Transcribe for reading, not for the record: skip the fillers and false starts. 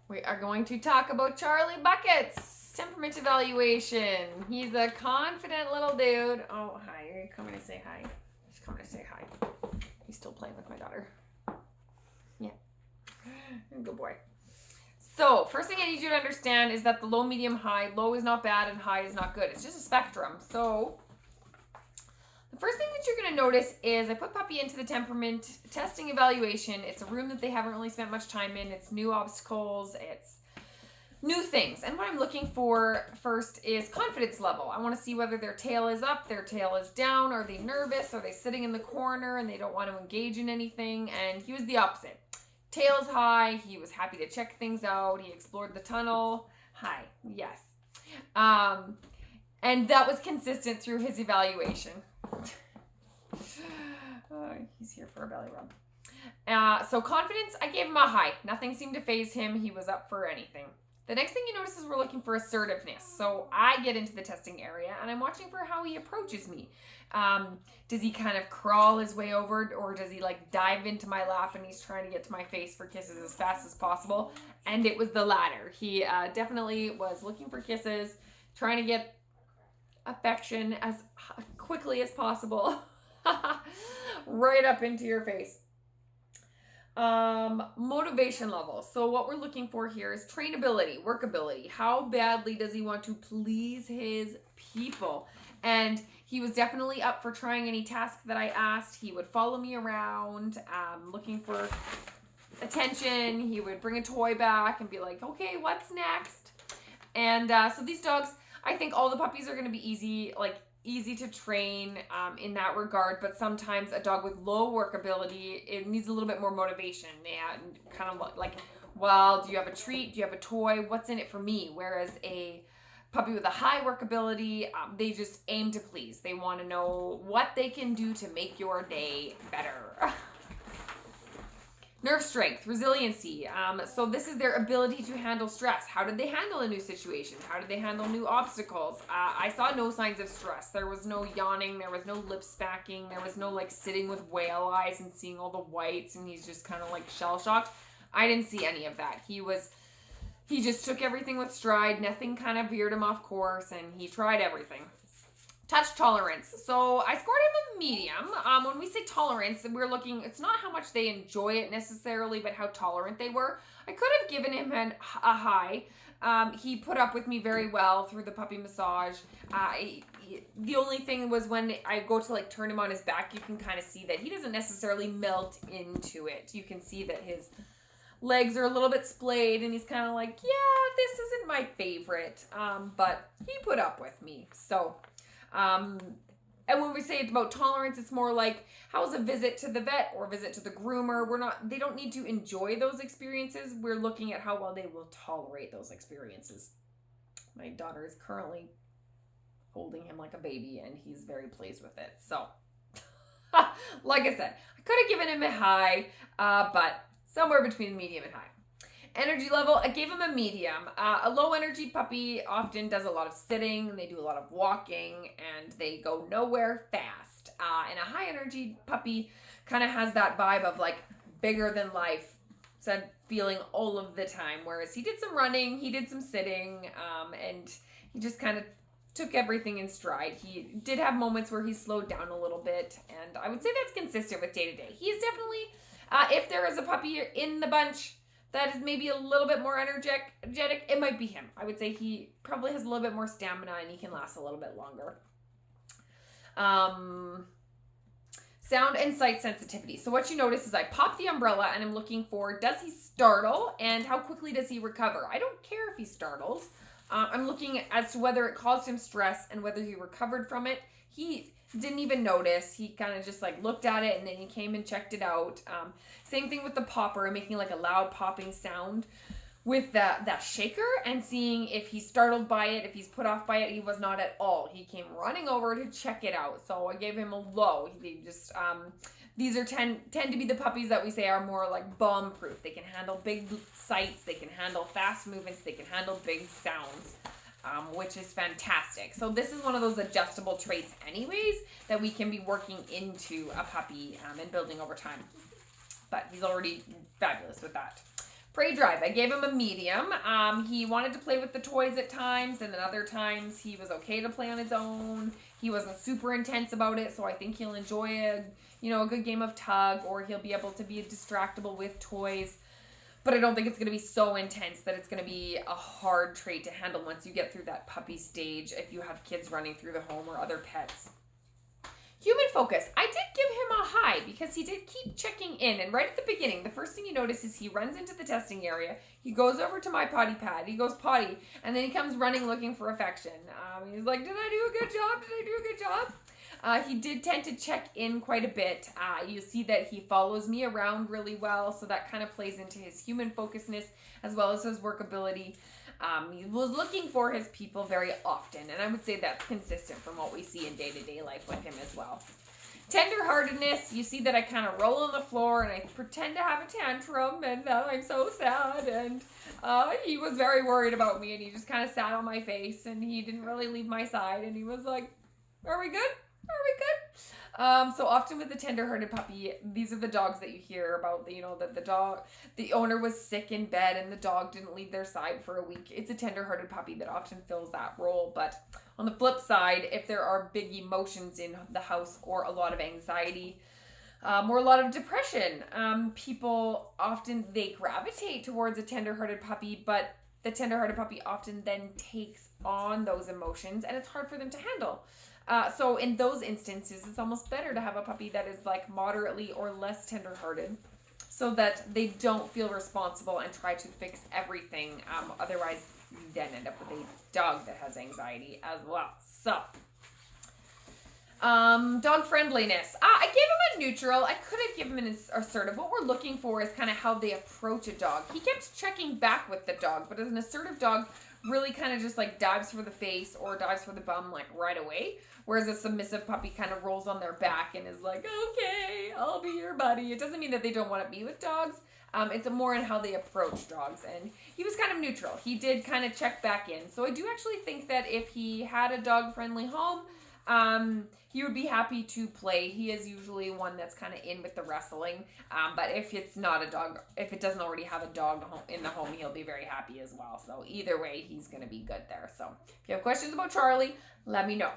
We are going to talk about Charlie Bucket's temperament evaluation. He's a confident little dude. Oh, hi. Are you coming to say hi? He's coming to say hi. He's still playing with my daughter. Yeah. Good boy. So, first thing I need you to understand is that the low, medium, high, low is not bad and high is not good. It's just a spectrum. So, the first thing that you're going to notice is I put Puppy into the temperament testing evaluation. It's a room that they haven't really spent much time in. It's new obstacles. It's new things. And what I'm looking for first is confidence level. I want to see whether their tail is up, their tail is down. Are they nervous? Are they sitting in the corner and they don't want to engage in anything? And he was the opposite. Tail's high. He was happy to check things out. He explored the tunnel. Hi. Yes. And that was consistent through his evaluation. He's here for a belly rub. So confidence, I gave him a high. Nothing seemed to faze him. He was up for anything. The next thing you notice is we're looking for assertiveness. So I get into the testing area and I'm watching for how he approaches me. Does he kind of crawl his way over, or does he like dive into my lap and he's trying to get to my face for kisses as fast as possible? And it was the latter. He definitely was looking for kisses, trying to get affection as quickly as possible. Right up into your face. Motivation level. So what we're looking for here is trainability, workability. How badly does he want to please his people? And he was definitely up for trying any task that I asked. He would follow me around, looking for attention. He would bring a toy back and be like, okay, what's next? And so these dogs, I think all the puppies are going to be easy to train in that regard, but sometimes a dog with low workability, it needs a little bit more motivation and kind of like, well, do you have a treat? Do you have a toy? What's in it for me? Whereas a puppy with a high workability, they just aim to please. They want to know what they can do to make your day better. Nerve strength, resiliency. So this is their ability to handle stress. How did they handle a new situation? How did they handle new obstacles? I saw no signs of stress. There was no yawning. There was no lip smacking. There was no like sitting with whale eyes and seeing all the whites and he's just kind of like shell shocked. I didn't see any of that. He just took everything with stride. Nothing kind of veered him off course and he tried everything. Touch tolerance. So I scored him a medium. When we say tolerance, we're looking, it's not how much they enjoy it necessarily, but how tolerant they were. I could have given him a high. He put up with me very well through the puppy massage. The only thing was when I go to like turn him on his back, you can kind of see that he doesn't necessarily melt into it. You can see that his legs are a little bit splayed and he's kind of like, yeah, this isn't my favorite. But he put up with me. So... and when we say it's about tolerance, it's more like how's a visit to the vet or a visit to the groomer. They don't need to enjoy those experiences. We're looking at how well they will tolerate those experiences. My daughter is currently holding him like a baby and he's very pleased with it. So, like I said, I could have given him a high, but somewhere between medium and high. Energy level, I gave him a medium. A low energy puppy often does a lot of sitting, they do a lot of walking, and they go nowhere fast. And a high energy puppy kind of has that vibe of like bigger than life said feeling all of the time. Whereas he did some running, he did some sitting, and he just kind of took everything in stride. He did have moments where he slowed down a little bit, and I would say that's consistent with day to day. He is definitely, if there is a puppy in the bunch that is maybe a little bit more energetic, it might be him. I would say he probably has a little bit more stamina and he can last a little bit longer. Sound and sight sensitivity. So what you notice is I pop the umbrella and I'm looking for, does he startle and how quickly does he recover? I don't care if he startles. I'm looking as to whether it caused him stress and whether he recovered from it. He didn't even notice. He kind of just like looked at it and then he came and checked it out. Same thing with the popper. I'm making like a loud popping sound with that shaker and seeing if he's startled by it, if he's put off by it. He was not at all. He came running over to check it out. So I gave him a low. He just these are tend to be the puppies that we say are more like bomb proof. They can handle big sights, they can handle fast movements, they can handle big sounds. Which is fantastic. So this is one of those adjustable traits anyways that we can be working into a puppy and building over time. But he's already fabulous with that. Prey drive, I gave him a medium. He wanted to play with the toys at times, and then other times he was okay to play on his own. He wasn't super intense about it, so I think he'll enjoy a good game of tug, or he'll be able to be distractible with toys. But I don't think it's going to be so intense that it's going to be a hard trait to handle once you get through that puppy stage if you have kids running through the home or other pets. Human focus. I did give him a high because he did keep checking in. And right at the beginning, the first thing you notice is he runs into the testing area. He goes over to my potty pad. He goes potty. And then he comes running looking for affection. He's like, did I do a good job? Did I do a good job? He did tend to check in quite a bit. You see that he follows me around really well. So that kind of plays into his human focusedness as well as his workability. He was looking for his people very often, and I would say that's consistent from what we see in day-to-day life with him as well. Tenderheartedness, you see that I kind of roll on the floor and I pretend to have a tantrum and that I'm so sad, and he was very worried about me, and he just kind of sat on my face and he didn't really leave my side, and he was like, are we good? Are we good? So often with the tender-hearted puppy, these are the dogs that you hear about, that the owner was sick in bed and the dog didn't leave their side for a week. It's a tender-hearted puppy that often fills that role. But on the flip side, if there are big emotions in the house or a lot of anxiety, or a lot of depression, people often, they gravitate towards a tender-hearted puppy, but the tender-hearted puppy often then takes on those emotions and it's hard for them to handle. So in those instances, it's almost better to have a puppy that is like moderately or less tender-hearted so that they don't feel responsible and try to fix everything. Otherwise, you then end up with a dog that has anxiety as well. So, dog friendliness. I gave him a neutral. I could have given him an assertive. What we're looking for is kind of how they approach a dog. He kept checking back with the dog, but as an assertive dog, really kind of just like dives for the face or dives for the bum like right away. Whereas a submissive puppy kind of rolls on their back and is like, okay, I'll be your buddy. It doesn't mean that they don't want to be with dogs. It's more in how they approach dogs. And he was kind of neutral. He did kind of check back in. So I do actually think that if he had a dog-friendly home, he would be happy to play. He is usually one that's kind of in with the wrestling. But if it's not a dog, if it doesn't already have a dog in the home, he'll be very happy as well. So either way, he's going to be good there. So if you have questions about Charlie, let me know.